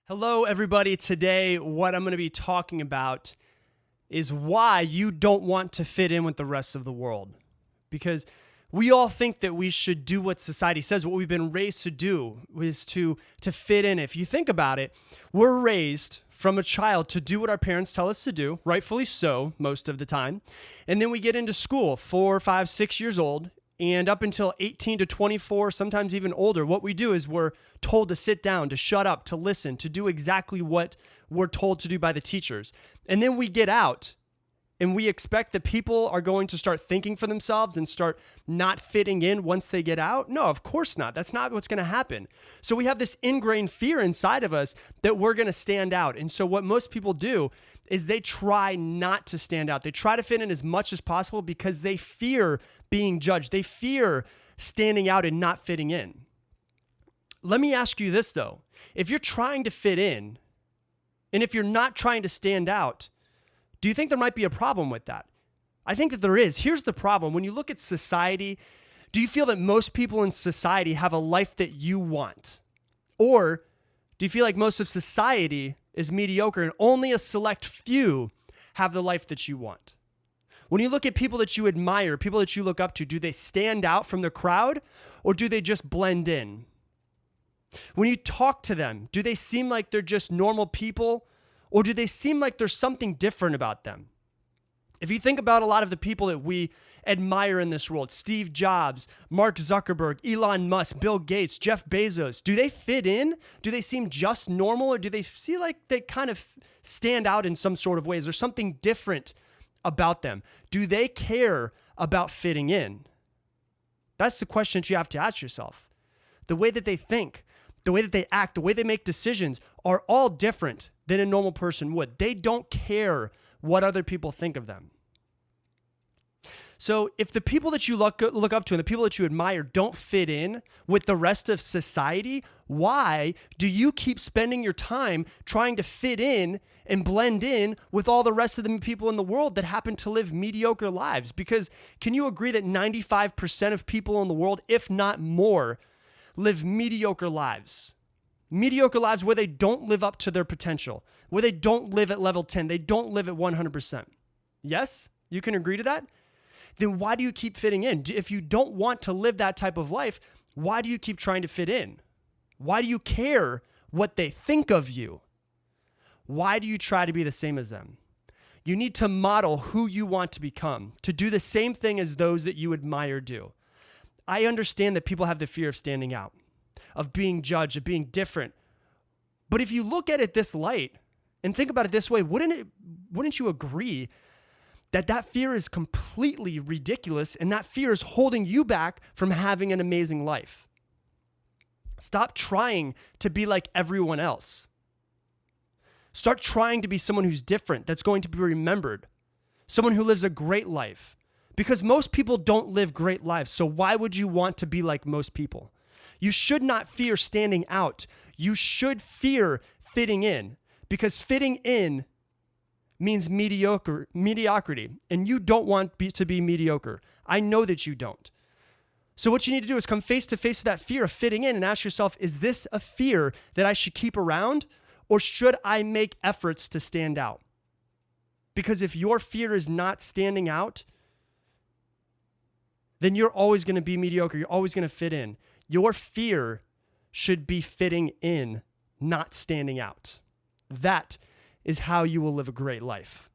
Hello, everybody. Today, what I'm going to be talking about is why you don't want to fit in with the rest of the world. Because we all think that we should do what society says. What we've been raised to do is to fit in. If you think about it, we're raised from a child to do what our parents tell us to do, rightfully so, most of the time. And then we get into school, 4, 5, 6 years old. And up until 18 to 24, sometimes even older, what we do is we're told to sit down, to shut up, to listen, to do exactly what we're told to do by the teachers. And then we get out and we expect that people are going to start thinking for themselves and start not fitting in once they get out. No, of course not. That's not what's going to happen. So we have this ingrained fear inside of us that we're going to stand out. And so what most people do is they try not to stand out. They try to fit in as much as possible because they fear being judged. They fear standing out and not fitting in. Let me ask you this, though. If you're trying to fit in, and if you're not trying to stand out, do you think there might be a problem with that? I think that there is. Here's the problem. When you look at society, do you feel that most people in society have a life that you want? Or do you feel like most of society is mediocre and only a select few have the life that you want? When you look at people that you admire, people that you look up to, do they stand out from the crowd or do they just blend in? When you talk to them, do they seem like they're just normal people or do they seem like there's something different about them? If you think about a lot of the people that we admire in this world, Steve Jobs, Mark Zuckerberg, Elon Musk, Bill Gates, Jeff Bezos, do they fit in? Do they seem just normal or do they feel like they kind of stand out in some sort of ways? There's something different about them. Do they care about fitting in? That's the question that you have to ask yourself. The way that they think, the way that they act, the way they make decisions are all different than a normal person would. They don't care what other people think of them. So if the people that you look up to and the people that you admire don't fit in with the rest of society, why do you keep spending your time trying to fit in and blend in with all the rest of the people in the world that happen to live mediocre lives? Because can you agree that 95% of people in the world, if not more, live mediocre lives? Mediocre lives where they don't live up to their potential, where they don't live at level 10, they don't live at 100%. Yes? You can agree to that? Then why do you keep fitting in? If you don't want to live that type of life, why do you keep trying to fit in? Why do you care what they think of you? Why do you try to be the same as them? You need to model who you want to become, to do the same thing as those that you admire do. I understand that people have the fear of standing out, of being judged, of being different. But if you look at it this light and think about it this way, wouldn't you agree that fear is completely ridiculous and that fear is holding you back from having an amazing life? Stop trying to be like everyone else. Start trying to be someone who's different, that's going to be remembered, someone who lives a great life. Because most people don't live great lives, so why would you want to be like most people? You should not fear standing out. You should fear fitting in, because fitting in means mediocrity, and you don't want to be mediocre. I know that you don't. So what you need to do is come face to face with that fear of fitting in and ask yourself, is this a fear that I should keep around, or should I make efforts to stand out? Because if your fear is not standing out, then you're always going to be mediocre. You're always going to fit in. Your fear should be fitting in, not standing out. That is how you will live a great life.